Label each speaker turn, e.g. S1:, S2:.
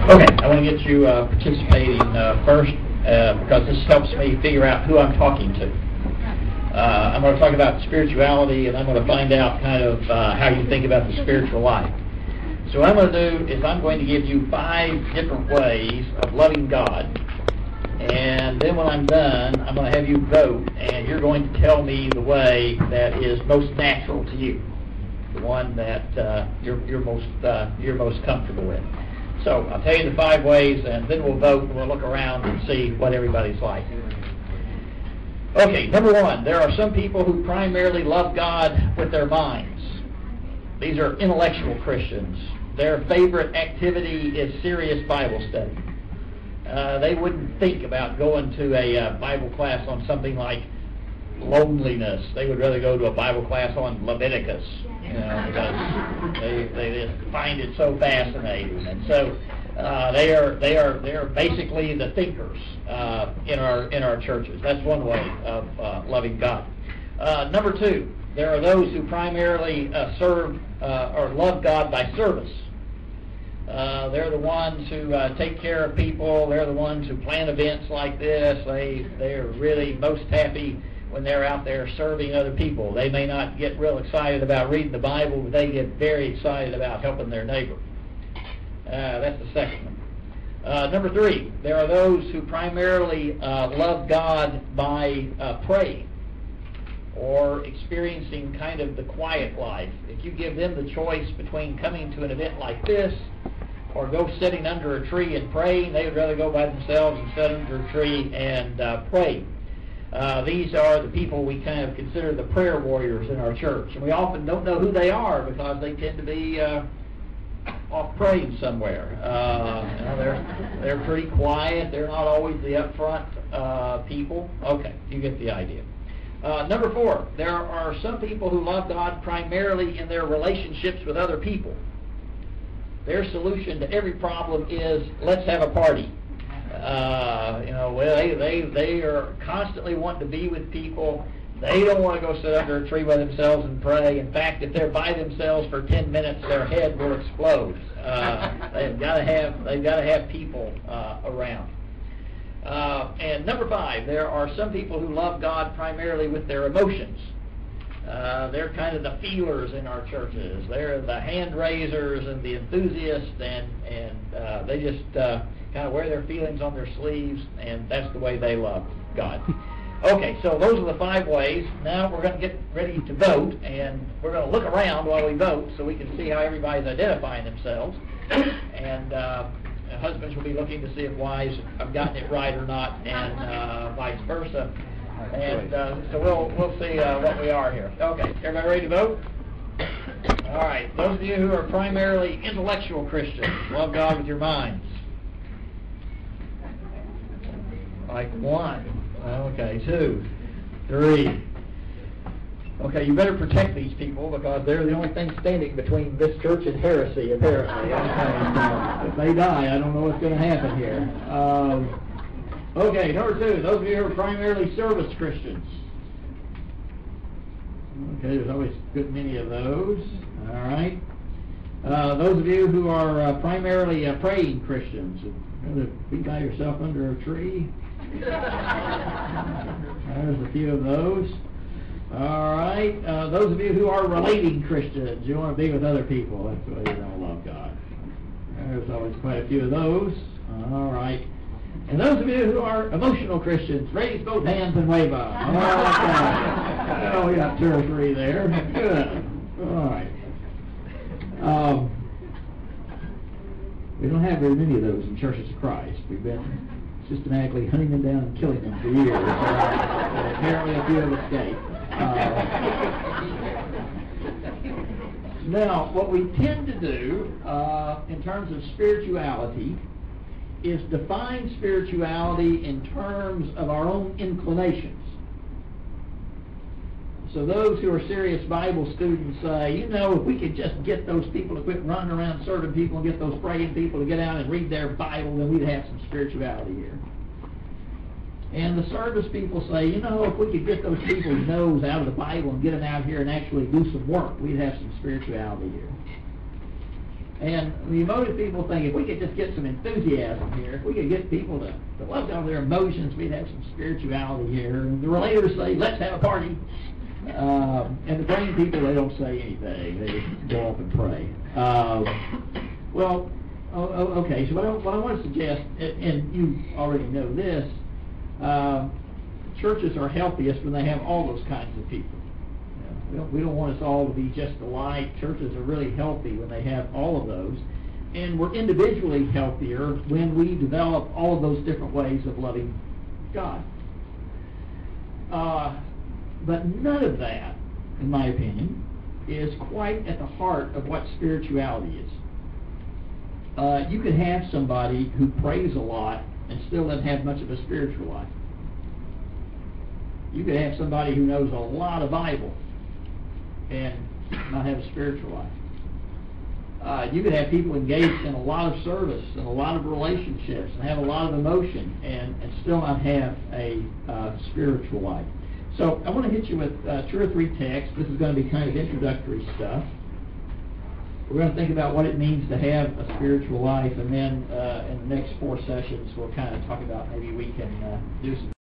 S1: Okay, I want to get you participating first because this helps me figure out who I'm talking to. I'm going to talk about spirituality, and I'm going to find out kind of how you think about the spiritual life. So what I'm going to do is I'm going to give you 5 different ways of loving God. And then when I'm done, I'm going to have you vote, and you're going to tell me the way that is most natural to you, the one that you're most comfortable with. So I'll tell you the 5 ways, and then we'll vote, and we'll look around and see what everybody's like. Okay, number 1, there are some people who primarily love God with their minds. These are intellectual Christians. Their favorite activity is serious Bible study. They wouldn't think about going to a Bible class on something like loneliness. They would rather go to a Bible class on Leviticus, because they just find it so fascinating. And so they are basically the thinkers in our churches. That's one way of loving God. Number 2, there are those who primarily serve or love God by service. They're the ones who take care of people. They're the ones who plan events like this. They're really most happy when they're out there serving other people. They may not get real excited about reading the Bible, but they get very excited about helping their neighbor. That's the second one. Number 3, there are those who primarily love God by praying or experiencing kind of the quiet life. If you give them the choice between coming to an event like this or go sitting under a tree and praying, they would rather go by themselves and sit under a tree and pray. These are the people we kind of consider the prayer warriors in our church. And we often don't know who they are because they tend to be off praying somewhere. They're pretty quiet. They're not always the upfront people. Okay, you get the idea. Number 4, there are some people who love God primarily in their relationships with other people. Their solution to every problem is, let's have a party. They are constantly wanting to be with people. They don't want to go sit under a tree by themselves and pray. In fact, if they're by themselves for 10 minutes, their head will explode. They've got to have people around. And number 5, there are some people who love God primarily with their emotions. They're kind of the feelers in our churches. They're the hand raisers and the enthusiasts, and they just kind of wear their feelings on their sleeves, and that's the way they love God. Okay, so those are the 5 ways. Now we're going to get ready to vote, and we're going to look around while we vote so we can see how everybody's identifying themselves. And husbands will be looking to see if wives have gotten it right or not, and vice versa. And so we'll see what we are here. Okay, everybody ready to vote? All right, those of you who are primarily intellectual Christians, love God with your minds. Like 1. Okay, 2, 3. Okay, you better protect these people because they're the only thing standing between this church and heresy, apparently. If they die, I don't know what's going to happen here. Okay, number 2, those of you who are primarily service Christians. Okay, there's always a good many of those. All right. Those of you who are primarily praying Christians, rather be by yourself under a tree. There's a few of those. All right. Those of you who are relating Christians, you want to be with other people. That's the way you're going to love God. There's always quite a few of those. All right. And those of you who are emotional Christians, raise both hands and wave up. All right. Oh, we got 2 or 3 there. Good. All right. We don't have very many of those in Churches of Christ. We've been systematically hunting them down and killing them for years. Apparently a few have escaped. Now, what we tend to do in terms of spirituality is define spirituality in terms of our own inclinations. So those who are serious Bible students say, if we could just get those people to quit running around serving people and get those praying people to get out and read their Bible, then we'd have some spirituality here. And the service people say, if we could get those people's nose out of the Bible and get them out here and actually do some work, we'd have some spirituality here. And the emotive people think if we could just get some enthusiasm here, if we could get people to love down their emotions, we'd have some spirituality here. And the relators say, let's have a party. And the brain people, they don't say anything. They just go up and pray. Okay, so what I want to suggest, and you already know this, churches are healthiest when they have all those kinds of people. We don't want us all to be just alike. Churches are really healthy when they have all of those. And we're individually healthier when we develop all of those different ways of loving God. But none of that, in my opinion, is quite at the heart of what spirituality is. You could have somebody who prays a lot and still doesn't have much of a spiritual life. You could have somebody who knows a lot of Bible and not have a spiritual life. You could have people engaged in a lot of service and a lot of relationships and have a lot of emotion and still not have a spiritual life. So I want to hit you with 2 or 3 texts. This is going to be kind of introductory stuff. We're going to think about what it means to have a spiritual life, and then in the next 4 sessions we'll kind of talk about maybe we can do some